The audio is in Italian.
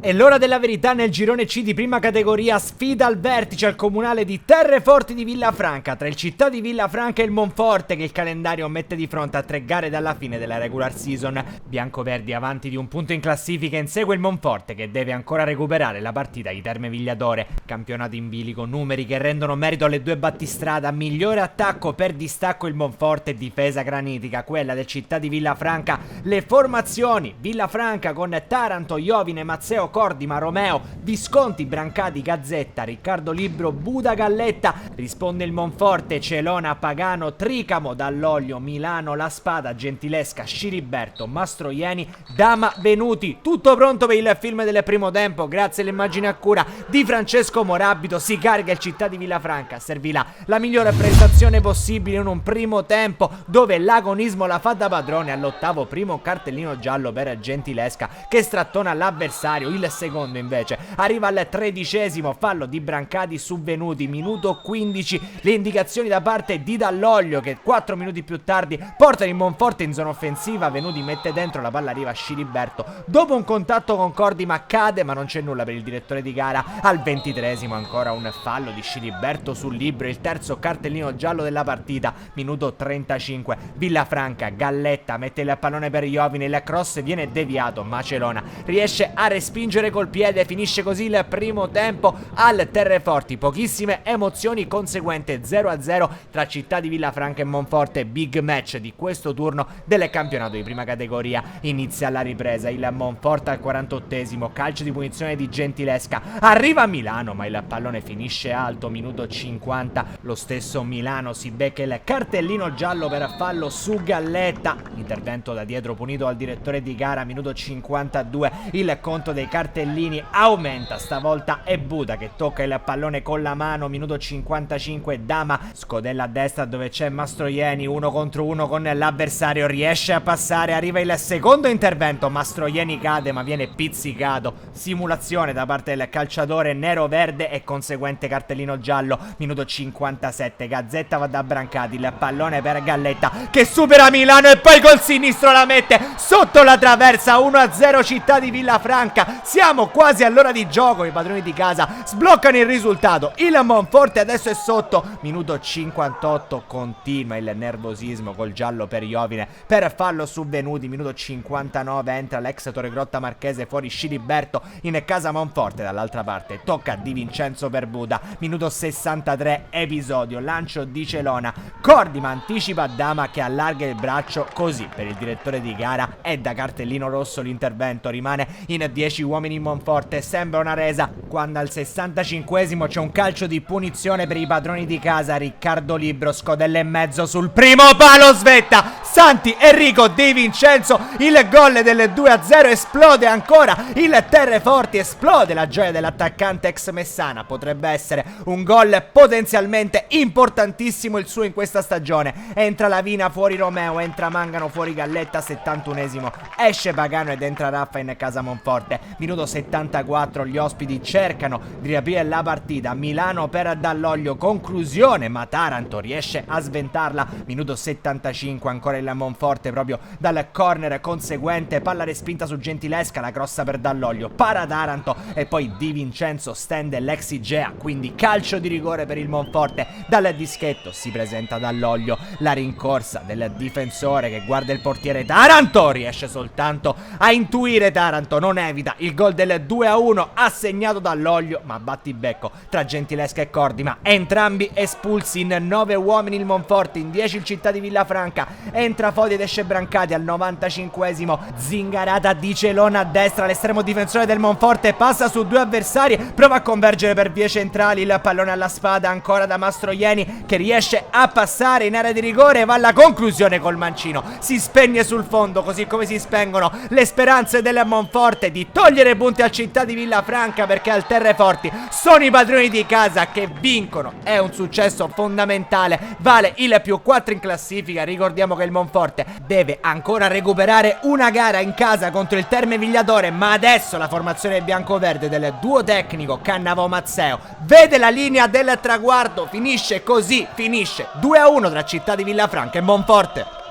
È l'ora della verità nel girone C di prima categoria, sfida al vertice al comunale di Terreforti di Villafranca tra il Città di Villafranca e il Monforte, che il calendario mette di fronte a 3 gare dalla fine della regular season. Biancoverdi avanti di un punto in classifica, insegue il Monforte che deve ancora recuperare la partita di Terme Vigliadore. Campionato in bilico, numeri che rendono merito alle due battistrada, migliore attacco per distacco il Monforte, difesa granitica quella del Città di Villafranca. Le formazioni: Villafranca con Taranto, Iovine, Mazzeo, Cordima, Romeo, Visconti, Brancati, Gazzetta, Riccardo Libro, Buda, Galletta. Risponde il Monforte: Celona, Pagano, Tricamo, Dall'Oglio, Milano, La Spada, Gentilesca, Sciriberto, Mastroieni, Dama, Venuti. Tutto pronto per il film del primo tempo, grazie all'immagine a cura di Francesco Morabito. Si carica il Città di Villafranca, servirà la migliore prestazione possibile in un primo tempo dove l'agonismo la fa da padrone. All'8º primo cartellino giallo per Gentilesca che strattona l'avversario. Il secondo invece arriva al 13º, fallo di Brancati su Venuti, minuto 15. Le indicazioni da parte di Dall'Oglio che 4 minuti più tardi portano il Monforte in zona offensiva. Venuti mette dentro, la palla arriva a Sciriberto dopo un contatto con Cordima, cade ma non c'è nulla per il direttore di gara. Al 23º ancora un fallo di Sciriberto sul Libro, il terzo cartellino giallo della partita. Minuto 35, Villafranca, Galletta mette il pallone per Iovine, il cross viene deviato ma Celona riesce a respingere col piede. Finisce così il primo tempo al Terreforti, pochissime emozioni, conseguente 0-0 tra Città di Villafranca e Monforte. Big match di questo turno del campionato di prima categoria. Inizia la ripresa, il Monforte al 48º, calcio di punizione di Gentilesca, arriva a Milano ma il pallone finisce alto. Minuto 50, lo stesso Milano si becca il cartellino giallo per fallo su Galletta, intervento da dietro punito al direttore di gara. Minuto 52, il conto dei cartellini aumenta, stavolta è Buda che tocca il pallone con la mano. Minuto 55, Dama scodella a destra dove c'è Mastroieni, 1 contro 1 con l'avversario, riesce a passare, arriva il secondo intervento, Mastroieni cade ma viene pizzicato, simulazione da parte del calciatore nero-verde e conseguente cartellino giallo. Minuto 57, Gazzetta va da Brancati, il pallone per Galletta che supera Milano e poi col sinistro la mette sotto la traversa. 1-0 Città di Villafranca, siamo quasi all'ora di gioco, i padroni di casa sbloccano il risultato, il Monforte adesso è sotto. Minuto 58, continua il nervosismo col giallo per Iovine per fallo su Venuti. Minuto 59, entra l'ex Torregrotta Marchese, fuori Sciriberto, in casa Monforte dall'altra parte tocca Di Vincenzo per Buda. Minuto 63, episodio, lancio di Celona, Cordima anticipa Dama che allarga il braccio, così per il direttore di gara è da cartellino rosso. L'intervento rimane in 10 uomini in Monforte, sembra una resa quando al 65esimo c'è un calcio di punizione per i padroni di casa. Riccardo Libro, scodella e mezzo sul primo palo, svetta Santi Enrico Di Vincenzo, il gol del 2-0, esplode ancora il Terreforti, esplode la gioia dell'attaccante ex Messana, potrebbe essere un gol potenzialmente importantissimo il suo in questa stagione. Entra Lavina, fuori Romeo, entra Mangano, fuori Galletta, 71esimo esce Pagano ed entra Raffa in casa Monforte. Minuto 74, gli ospiti cercano di riaprire la partita, Milano per Dall'Oglio, conclusione ma Taranto riesce a sventarla. Minuto 75, ancora il Monforte proprio dal corner conseguente, palla respinta su Gentilesca, la crossa per Dall'Oglio, para Taranto e poi Di Vincenzo stende l'ex Igea, quindi calcio di rigore per il Monforte. Dal dischetto si presenta Dall'Oglio, la rincorsa del difensore che guarda il portiere Taranto, riesce soltanto a intuire Taranto, non evita il gol del 2-1 assegnato Dall'Oglio ma battibecco tra Gentilesca e Cordima, entrambi espulsi. In 9 uomini il Monforte, in 10 il Città di Villafranca, entra Fodi ed esce Brancati al 95esimo, zingarata di Celona a destra, l'estremo difensore del Monforte passa su 2 avversari, prova a convergere per vie centrali, il pallone alla spada ancora da Mastroieni che riesce a passare in area di rigore, va alla conclusione col mancino, si spegne sul fondo così come si spengono le speranze del Monforte di togliere punti al Città di Villafranca, perché al Terreforti sono i padroni di casa che vincono, è un successo fondamentale, vale il +4 in classifica. Ricordiamo che il Monforte deve ancora recuperare una gara in casa contro il Terme Vigliadore, ma adesso la formazione biancoverde del duo tecnico Cannavò-Mazzeo vede la linea del traguardo, finisce così, finisce 2-1 tra Città di Villafranca e Monforte.